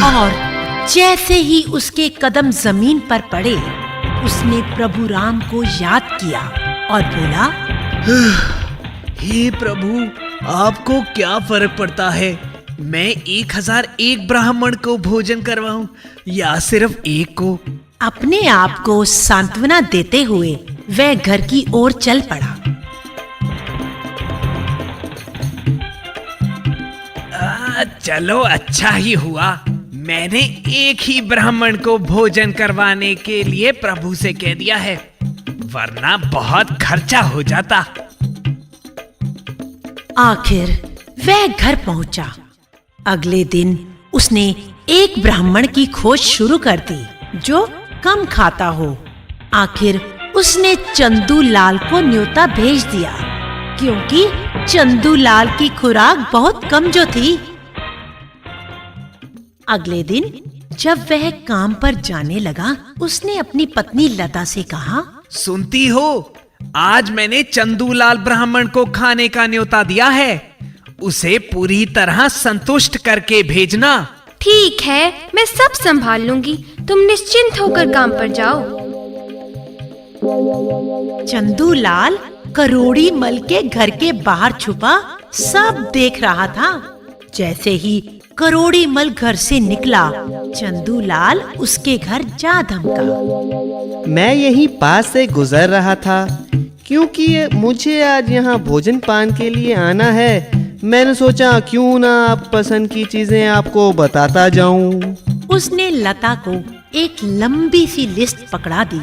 और जैसे ही उसके कदम जमीन पर पड़े, उसने प्रभु राम को याद किया और बोला, हे प्रभु, आपको क्या फर्क पड़ता है मैं 1001 ब्राह्मण को भोजन करवाऊं या सिर्फ एक को? अपने आप को सांत्वना देते हुए वह घर की ओर चल पड़ा। चलो अच्छा ही हुआ, मैंने एक ही ब्राह्मण को भोजन करवाने के लिए प्रभु से कह दिया है, वरना बहुत खर्चा हो जाता। आखिर वह घर पहुंचा। अगले दिन उसने एक ब्राह्मण की खोज शुरू कर दी जो कम खाता हो। आखिर उसने चंदू लाल को न्योता भेज दिया, क्योंकि चंदू लाल की खुराक बहुत कम जो थी। अगले दिन जब वह काम पर जाने लगा, उसने अपनी पत्नी लता से कहा, सुनती हो, आज मैंने चंदूलाल ब्राह्मण को खाने का न्योता दिया है, उसे पूरी तरह संतुष्ट करके भेजना। ठीक है, मैं सब संभाल लूंगी, तुम निश्चिंत होकर काम पर जाओ। चंदूलाल करोड़ी मल के घर के बाहर छुपा सब देख रहा था। जैसे ही करोड़ी मल घर से निकला, चंदूलाल उसके घर जा धमका। मैं यहीं पास से गुजर रहा था, क्योंकि मुझे आज यहाँ भोजन पान के लिए आना है। मैंने सोचा क्यों ना आप पसंद की चीजें आपको बताता जाऊं। उसने लता को एक लंबी सी लिस्ट पकड़ा दी,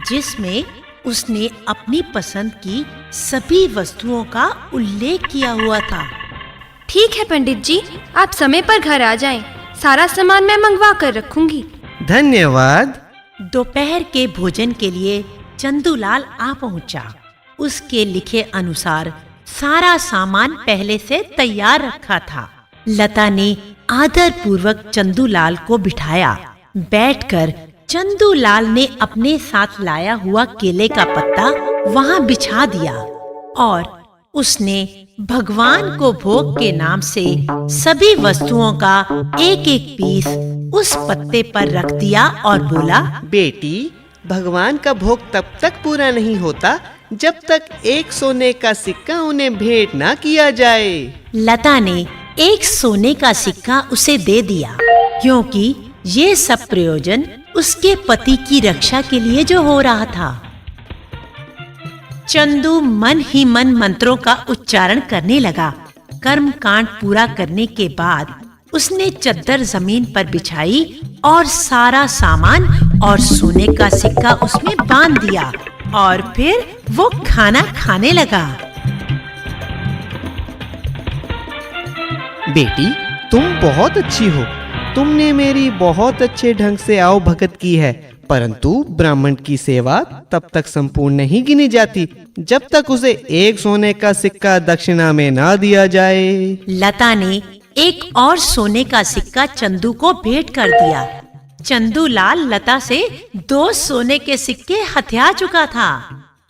जिसमें उसने अपनी पसंद की सभी वस्तुओं का उल्लेख किया हुआ था। ठीक है पंडित जी, आप समय पर घर आ जाएं। सारा सामान मैं मंगवा कर रखूंगी। धन्यवाद। दोपहर के भोजन के लिए चंदूलाल आ पहुंचा। उसके लिखे अनुसार सारा सामान पहले से तैयार रखा था। लता ने आदर पूर्वक चंदूलाल को बिठाया। बैठकर चंदूलाल ने अपने साथ लाया हुआ केले का पत्ता वहां बिछा दिया और उसने भगवान को भोग के नाम से सभी वस्तुओं का एक एक पीस उस पत्ते पर रख दिया और बोला, बेटी, भगवान का भोग तब तक पूरा नहीं होता जब तक एक सोने का सिक्का उन्हें भेंट ना किया जाए। लता ने एक सोने का सिक्का उसे दे दिया, क्योंकि ये सब प्रयोजन उसके पति की रक्षा के लिए जो हो रहा था। चंदू मन ही मन मंत्रों का उच्चारण करने लगा। कर्म कांड पूरा करने के बाद उसने चद्दर जमीन पर बिछाई और सारा सामान और सोने का सिक्का उसमें बांध दिया और फिर वो खाना खाने लगा। बेटी, तुम बहुत अच्छी हो। तुमने मेरी बहुत अच्छे ढंग से आओ भगत की है, परंतु ब्राह्मण की सेवा तब तक संपूर्ण नहीं गिनी जाती जब तक उसे एक सोने का सिक्का दक्षिणा में ना दिया जाए। लता ने एक और सोने का सिक्का चंदू को भेंट कर दिया। चंदूलाल लता से 2 सोने के सिक्के हथिया चुका था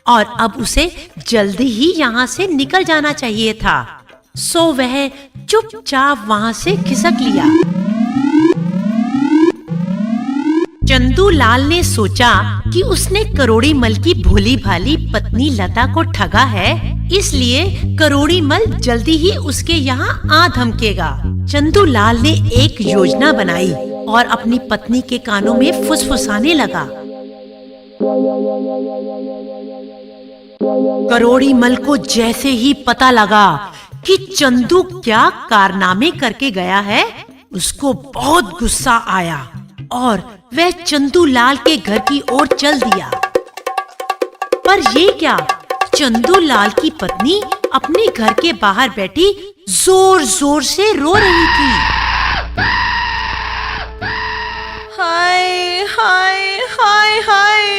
और अब उसे जल्दी ही यहाँ से निकल जाना चाहिए था। सो वह चुपचाप वहाँ से खिसक लिया। चंदूलाल ने सोचा कि उसने करोड़ी मल की भोली भाली पत्नी लता को ठगा है, इसलिए करोड़ी मल जल्दी ही उसके यहाँ आ धमकेगा। चंदूलाल ने एक योजना बनाई और अपनी पत्नी के कानों में फुसफुसाने लगा। करोड़ी मल को जैसे ही पता लगा कि चंदू क्या कारनामे करके गया है, उसको बहुत गुस्सा आया और वह चंदू लाल के घर की ओर चल दिया। पर ये क्या, चंदू लाल की पत्नी अपने घर के बाहर बैठी जोर जोर से रो रही थी। हाय हाय हाय हाय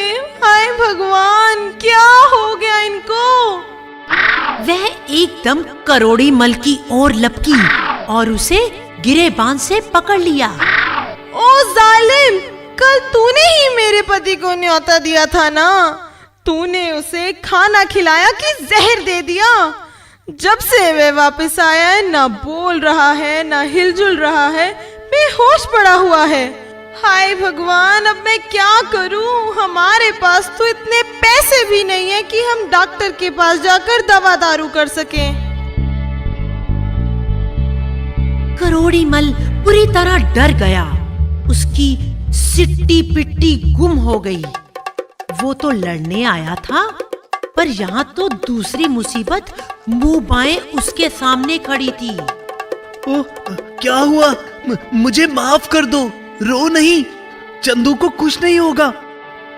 हाय भगवान, क्या हो गया इनको? वह एकदम करोड़ी मल की ओर लपकी और उसे गिरेबान से पकड़ लिया। ओ जालिम, कल तूने ही मेरे पति को न्योता दिया था ना? तूने उसे खाना खिलाया कि जहर दे दिया? जब से वह वापस आया है, ना बोल रहा है, ना हिलजुल रहा है, बेहोश पड़ा हुआ है। हाय भगवान, अब मैं क्या करूं? हमारे पास तो इतने पैसे भी नहीं है कि हम डॉक्टर के पास जाकर दवा दारू कर सकें। करोड़ी मल पूरी तरह डर गया। उसकी सिट्टी पिट्टी गुम हो गई। वो तो लड़ने आया था, पर यहाँ तो दूसरी मुसीबत मुंह बाएं उसके सामने खड़ी थी। ओह, क्या हुआ? मुझे माफ कर दो, रो नहीं, चंदू को कुछ नहीं होगा।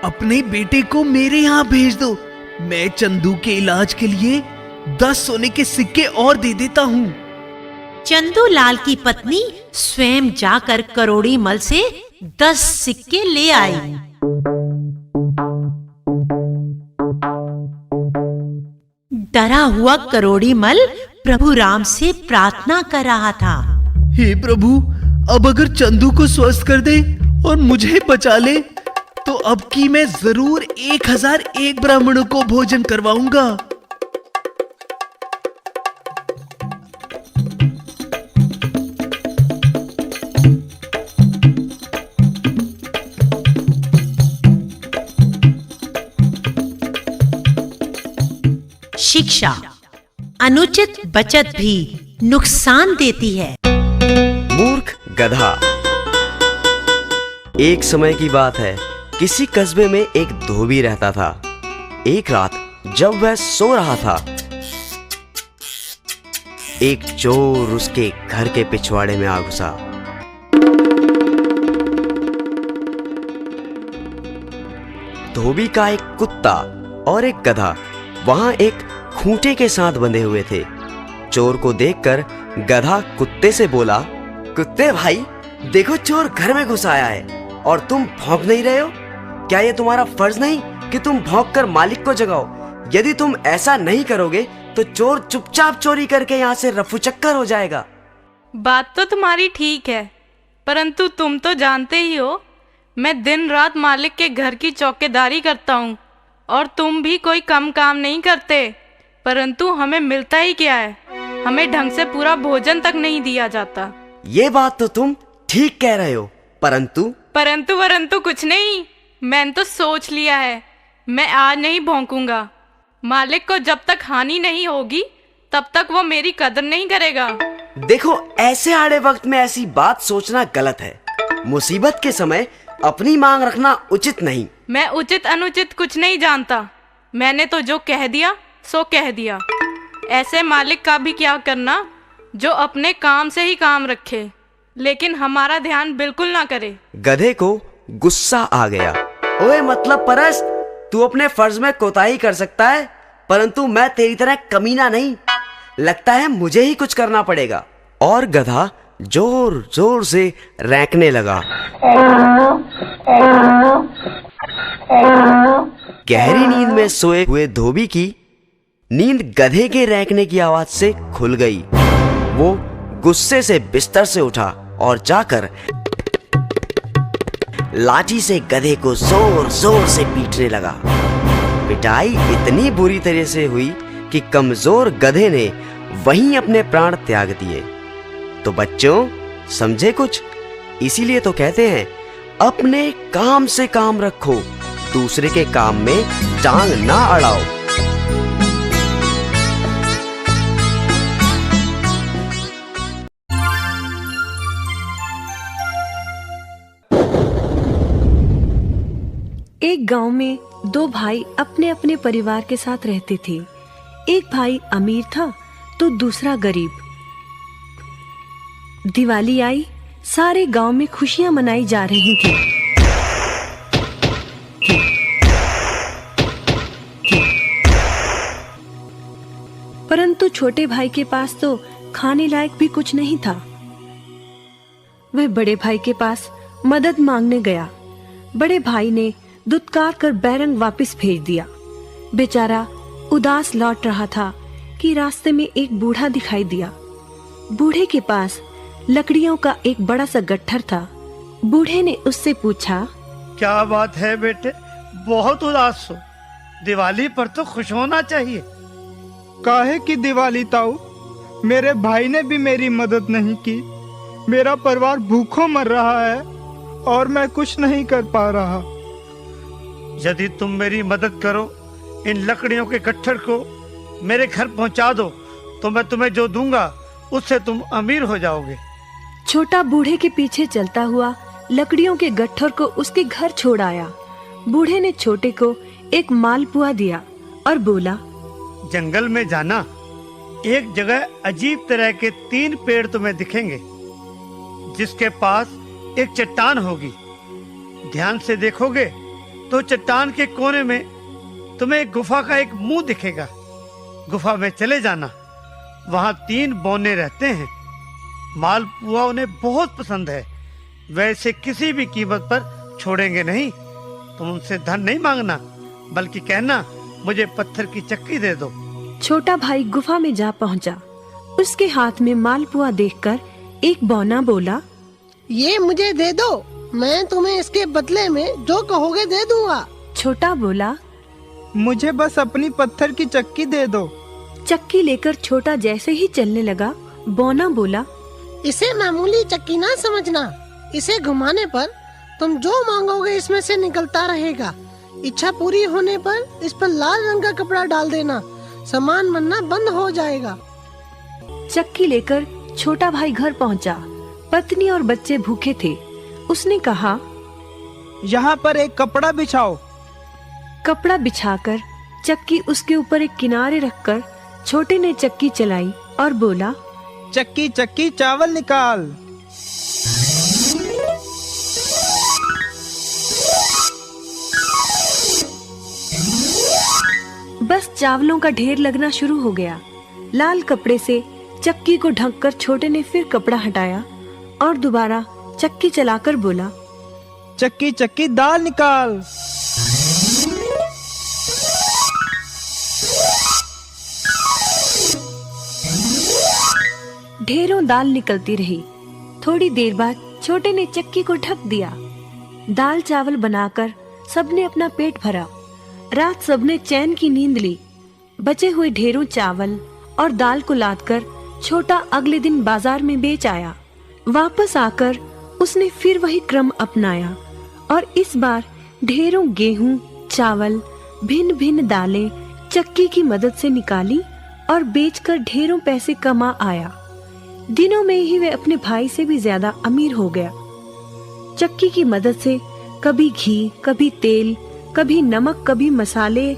अपने बेटे को मेरे यहाँ भेज दो, मैं चंदू के इलाज के लिए 10 सोने के सिक्के और दे देता हूँ। चंदू लाल की पत्नी स्वयं जाकर करोड़ी मल से 10 सिक्के ले आई। डरा हुआ करोड़ी मल प्रभु राम से प्रार्थना कर रहा था। हे प्रभु, अब अगर चंदू को स्वस्थ कर दे और मुझे बचा ले, तो अब की मैं जरूर 1001 ब्राह्मणों को भोजन करवाऊंगा। शिक्षा, अनुचित बचत भी नुकसान देती है। मूर्ख गधा। एक समय की बात है, किसी कस्बे में एक धोबी रहता था। एक रात जब वह सो रहा था, एक चोर उसके घर के पिछवाड़े में आ घुसा। धोबी का एक कुत्ता और एक गधा वहां एक खूंटे के साथ बंधे हुए थे। चोर को देखकर गधा कुत्ते से बोला, कुत्ते भाई, देखो चोर घर में घुस आया है और तुम भौंक नहीं रहे हो। क्या ये तुम्हारा फर्ज नहीं कि तुम भौंक कर मालिक को जगाओ? यदि तुम ऐसा नहीं करोगे तो चोर चुपचाप चोरी करके यहाँ से रफू चक्कर हो जाएगा। बात तो तुम्हारी ठीक है, परंतु तुम तो जानते ही हो मैं दिन रात मालिक के घर की चौकीदारी करता हूँ और तुम भी कोई कम काम नहीं करते, परंतु हमें मिलता ही क्या है? हमें ढंग से पूरा भोजन तक नहीं दिया जाता। ये बात तो तुम ठीक कह रहे हो, परंतु कुछ नहीं। मैंने तो सोच लिया है, मैं आज नहीं भौंकूंगा। मालिक को जब तक हानि नहीं होगी तब तक वो मेरी कदर नहीं करेगा। देखो, ऐसे आड़े वक्त में ऐसी बात सोचना गलत है। मुसीबत के समय अपनी मांग रखना उचित नहीं। मैं उचित अनुचित कुछ नहीं जानता। मैंने तो जो कह दिया सो कह दिया। ऐसे मालिक का भी क्या करना जो अपने काम से ही काम रखे, लेकिन हमारा ध्यान बिल्कुल ना करे। गधे को गुस्सा आ गया। ओए मतलब परस्त, तू अपने फर्ज में कोताही कर सकता है, परंतु मैं तेरी तरह कमीना नहीं। लगता है मुझे ही कुछ करना पड़ेगा। और गधा जोर जोर से रैंकने लगा। गहरी नींद में सोए हुए धोबी की नींद गधे के रैंकने की आवाज से खुल गई। वो गुस्से से बिस्तर से उठा और जाकर लाठी से गधे को जोर जोर से पीटने लगा। पिटाई इतनी बुरी तरह से हुई कि कमजोर गधे ने वहीं अपने प्राण त्याग दिए। तो बच्चों, समझे कुछ? इसीलिए तो कहते हैं, अपने काम से काम रखो, दूसरे के काम में टांग ना अड़ाओ। एक गांव में दो भाई अपने अपने परिवार के साथ रहते थे। एक भाई अमीर था तो दूसरा गरीब। दिवाली आई, सारे गांव में खुशियां मनाई जा रही थी। परंतु छोटे भाई के पास तो खाने लायक भी कुछ नहीं था। वह बड़े भाई के पास मदद मांगने गया। बड़े भाई ने दुत्कार कर बैरंग वापस भेज दिया। बेचारा उदास लौट रहा था कि रास्ते में एक बूढ़ा दिखाई दिया। बूढ़े के पास लकड़ियों का एक बड़ा सा गट्ठर था। बूढ़े ने उससे पूछा, क्या बात है बेटे, बहुत उदास हो? दिवाली पर तो खुश होना चाहिए। काहे की दिवाली ताऊ? मेरे भाई ने भी मेरी मदद नहीं की। मेरा परिवार भूखों मर रहा है और मैं कुछ नहीं कर पा रहा। यदि तुम मेरी मदद करो, इन लकड़ियों के गट्ठर को मेरे घर पहुंचा दो, तो मैं तुम्हें जो दूंगा उससे तुम अमीर हो जाओगे। छोटा बूढ़े के पीछे चलता हुआ लकड़ियों के गट्ठर को उसके घर छोड़ आया। बूढ़े ने छोटे को एक मालपुआ दिया और बोला, जंगल में जाना, एक जगह अजीब तरह के 3 पेड़ तुम्हें दिखेंगे, जिसके पास एक चट्टान होगी। ध्यान से देखोगे तो चट्टान के कोने में तुम्हें एक गुफा का एक मुंह दिखेगा। गुफा में चले जाना, वहां 3 बौने रहते हैं। मालपुआ उन्हें बहुत पसंद है, वैसे किसी भी कीमत पर छोड़ेंगे नहीं। तुम उनसे धन नहीं मांगना, बल्कि कहना मुझे पत्थर की चक्की दे दो। छोटा भाई गुफा में जा पहुंचा। उसके हाथ में मालपुआ देखकर एक बौना बोला, ये मुझे दे दो, मैं तुम्हें इसके बदले में जो कहोगे दे दूंगा। छोटा बोला, मुझे बस अपनी पत्थर की चक्की दे दो। चक्की लेकर छोटा जैसे ही चलने लगा, बौना बोला, इसे मामूली चक्की ना समझना। इसे घुमाने पर तुम जो मांगोगे इसमें से निकलता रहेगा। इच्छा पूरी होने पर इस पर लाल रंग का कपड़ा डाल देना, सामान बनना बंद हो जाएगा। चक्की लेकर छोटा भाई घर पहुंचा। पत्नी और बच्चे भूखे थे। उसने कहा, यहाँ पर एक कपड़ा बिछाओ। कपड़ा बिछाकर चक्की उसके ऊपर एक किनारे रखकर छोटे ने चक्की चलाई और बोला, चक्की चक्की चावल निकाल। बस चावलों का ढेर लगना शुरू हो गया। लाल कपड़े से चक्की को ढककर छोटे ने फिर कपड़ा हटाया और दोबारा चक्की चलाकर बोला, चक्की चक्की दाल निकाल। ढेरों दाल निकलती रही। थोड़ी देर बाद छोटे ने चक्की को ढक दिया। दाल चावल बनाकर सबने अपना पेट भरा। रात सबने चैन की नींद ली। बचे हुए ढेरों चावल और दाल को लादकर छोटा अगले दिन बाजार में बेच आया। वापस आकर उसने फिर वही क्रम अपनाया और इस बार ढेरों गेहूं, चावल, भिन्न भिन्न दालें चक्की की मदद से निकाली और बेचकर ढेरों पैसे कमा आया। दिनों में ही वह अपने भाई से भी ज्यादा अमीर हो गया। चक्की की मदद से कभी घी, कभी तेल, कभी नमक, कभी मसाले,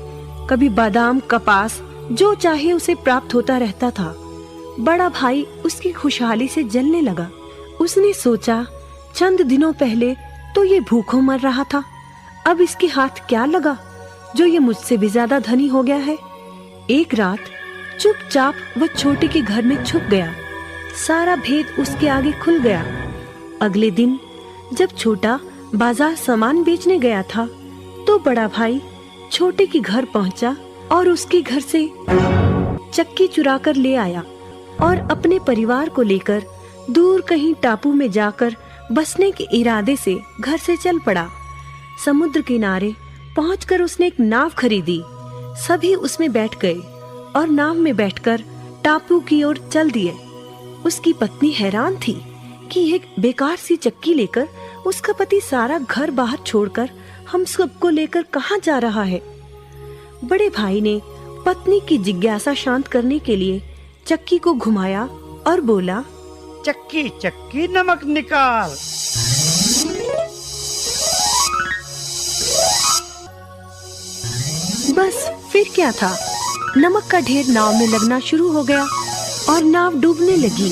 कभी बादाम, कपास, जो चाहे उसे प्राप्त होता रहता था। बड़ा भाई उसकी खुशहाली से जलने लगा। उसने सोचा, चंद दिनों पहले तो ये भूखों मर रहा था, अब इसके हाथ क्या लगा जो ये मुझसे भी ज्यादा धनी हो गया है। एक रात चुपचाप वह छोटे के घर में छुप गया। सारा भेद उसके आगे खुल गया। अगले दिन जब छोटा बाजार सामान बेचने गया था तो बड़ा भाई छोटे के घर पहुंचा और उसके घर से चक्की चुरा कर ले आया और अपने परिवार को लेकर दूर कहीं टापू में जाकर बसने के इरादे से घर से चल पड़ा। समुद्र किनारे पहुंचकर उसने एक नाव खरीदी। सभी उसमें बैठ गए और नाव में बैठकर टापू की ओर चल दिए। उसकी पत्नी हैरान थी कि एक बेकार सी चक्की लेकर उसका पति सारा घर बाहर छोड़कर हम सबको लेकर कहाँ जा रहा है। बड़े भाई ने पत्नी की जिज्ञासा शांत करने के लिए चक्की को घुमाया और बोला, चक्की चक्की नमक निकाल। बस फिर क्या था, नमक का ढेर नाव में लगना शुरू हो गया और नाव डूबने लगी।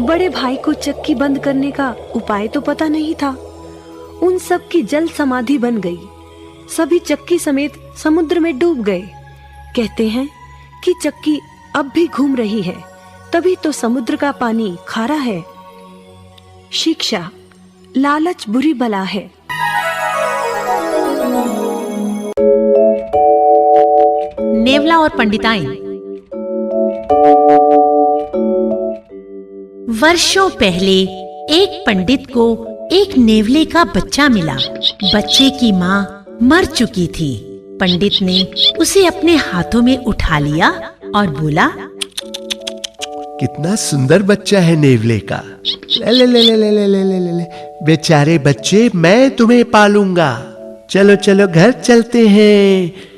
बड़े भाई को चक्की बंद करने का उपाय तो पता नहीं था। उन सब की जल समाधि बन गई। सभी चक्की समेत समुद्र में डूब गए। कहते हैं कि चक्की अब भी घूम रही है, तभी तो समुद्र का पानी खारा है। शिक्षा, लालच बुरी बला है। नेवला और पंडिताइन। वर्षों पहले एक पंडित को एक नेवले का बच्चा मिला। बच्चे की माँ मर चुकी थी। पंडित ने उसे अपने हाथों में उठा लिया और बोला, कितना सुंदर बच्चा है नेवले का। ले ले ले ले ले ले ले ले ले ले। बेचारे बच्चे, मैं तुम्हें पालूंगा। चलो चलो घर चलते हैं।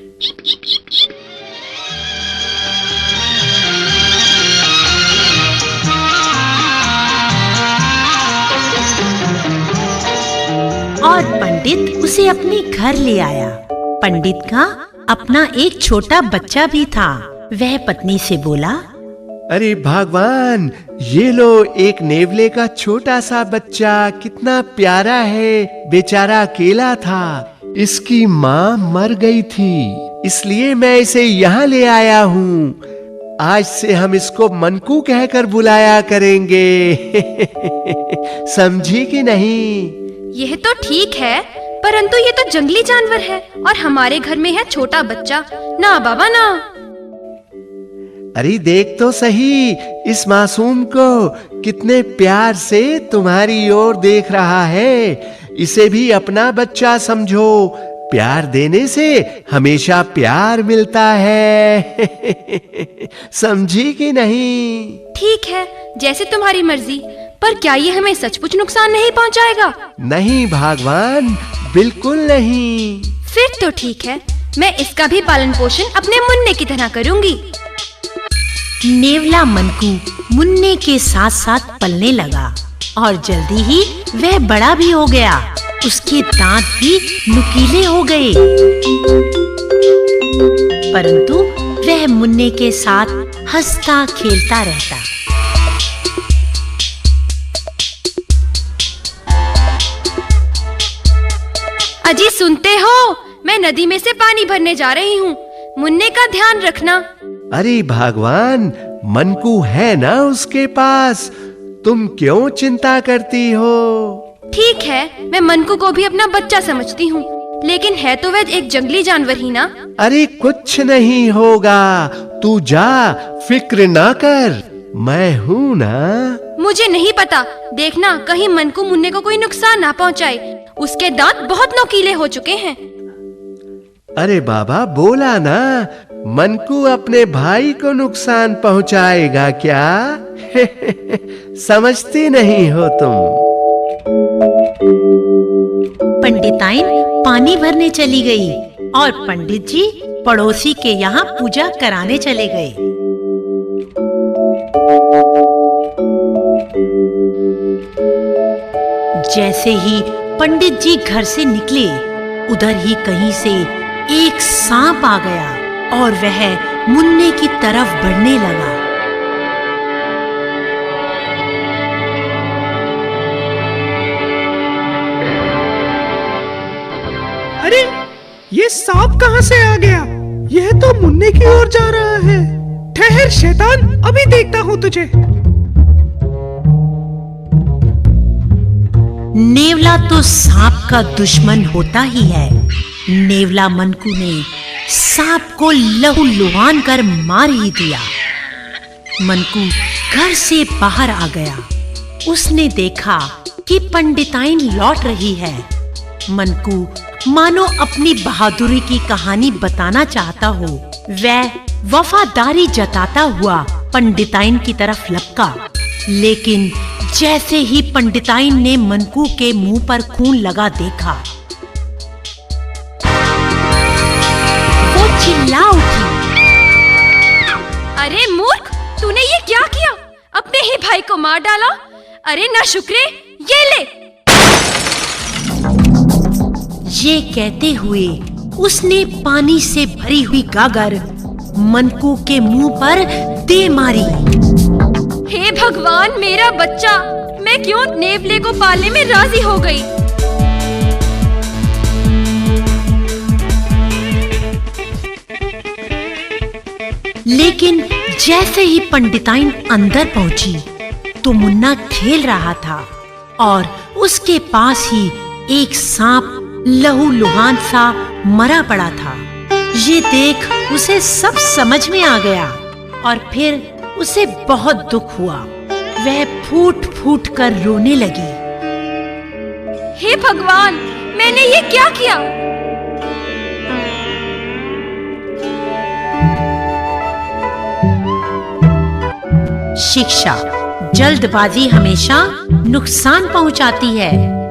और पंडित उसे अपने घर ले आया। पंडित का अपना एक छोटा बच्चा भी था। वह पत्नी से बोला, अरे भगवान, ये लो एक नेवले का छोटा सा बच्चा, कितना प्यारा है। बेचारा अकेला था, इसकी माँ मर गई थी, इसलिए मैं इसे यहाँ ले आया हूँ। आज से हम इसको मनकू कहकर बुलाया करेंगे। समझी कि नहीं? यह तो ठीक है, परंतु ये तो जंगली जानवर है और हमारे घर में है छोटा बच्चा। ना बाबा ना। अरे देख तो सही, इस मासूम को कितने प्यार से तुम्हारी ओर देख रहा है। इसे भी अपना बच्चा समझो। प्यार देने से हमेशा प्यार मिलता है। समझी कि नहीं? ठीक है, जैसे तुम्हारी मर्जी। पर क्या ये हमें सचमुच नुकसान नहीं पहुंचाएगा? नहीं भगवान, बिल्कुल नहीं। फिर तो ठीक है, मैं इसका भी पालन पोषण अपने मुन्ने की तरह करूंगी। नेवला मनकू मुन्ने के साथ साथ पलने लगा और जल्दी ही वह बड़ा भी हो गया। उसके दांत भी नुकीले हो गए। परंतु वह मुन्ने के साथ हंसता खेलता रहता। अजी सुनते हो, मैं नदी में से पानी भरने जा रही हूँ। मुन्ने का ध्यान रखना। अरे भगवान, मनकू है ना उसके पास, तुम क्यों चिंता करती हो? ठीक है, मैं मनकू को भी अपना बच्चा समझती हूँ, लेकिन है तो वह एक जंगली जानवर ही ना। अरे कुछ नहीं होगा, तू जा, फिक्र ना कर, मैं हूँ ना। मुझे नहीं पता, देखना कहीं मनकू मुन्ने को कोई नुकसान ना पहुँचाए। उसके दांत बहुत नुकीले हो चुके हैं। अरे बाबा बोला ना, मनकू अपने भाई को नुकसान पहुंचाएगा क्या? समझती नहीं हो तुम। पंडिताइन पानी भरने चली गई और पंडित जी पड़ोसी के यहाँ पूजा कराने चले गए। जैसे ही पंडित जी घर से निकले, उधर ही कहीं से एक सांप आ गया और वह मुन्ने की तरफ बढ़ने लगा। अरे ये सांप कहाँ से आ गया? यह तो मुन्ने की ओर जा रहा है। ठहर शैतान, अभी देखता हूँ तुझे। नेवला तो सांप का दुश्मन होता ही है। नेवला मनकू ने सांप को लहूलुहान कर मार ही दिया। मनकू घर से बाहर आ गया। उसने देखा कि पंडिताइन लौट रही है। मनकू मानो अपनी बहादुरी की कहानी बताना चाहता हो। वह वफादारी जताता हुआ पंडिताइन की तरफ लपका, लेकिन जैसे ही पंडिताइन ने मनकू के मुंह पर खून लगा देखा, वो चिल्ला उठी। अरे मूर्ख, तूने ये क्या किया? अपने ही भाई को मार डाला। अरे ना शुक्रे, ये ले। ये कहते हुए उसने पानी से भरी हुई गागर मनकू के मुंह पर दे मारी। हे भगवान, मेरा बच्चा! मैं क्यों नेवले को पालने में राजी हो गई? लेकिन जैसे ही पंडिताइन अंदर पहुंची तो मुन्ना खेल रहा था और उसके पास ही एक सांप लहूलुहान सा मरा पड़ा था। ये देख उसे सब समझ में आ गया और फिर उसे बहुत दुख हुआ। वह फूट फूट कर रोने लगी। हे भगवान, मैंने ये क्या किया? शिक्षा: जल्दबाजी हमेशा नुकसान पहुंचाती है।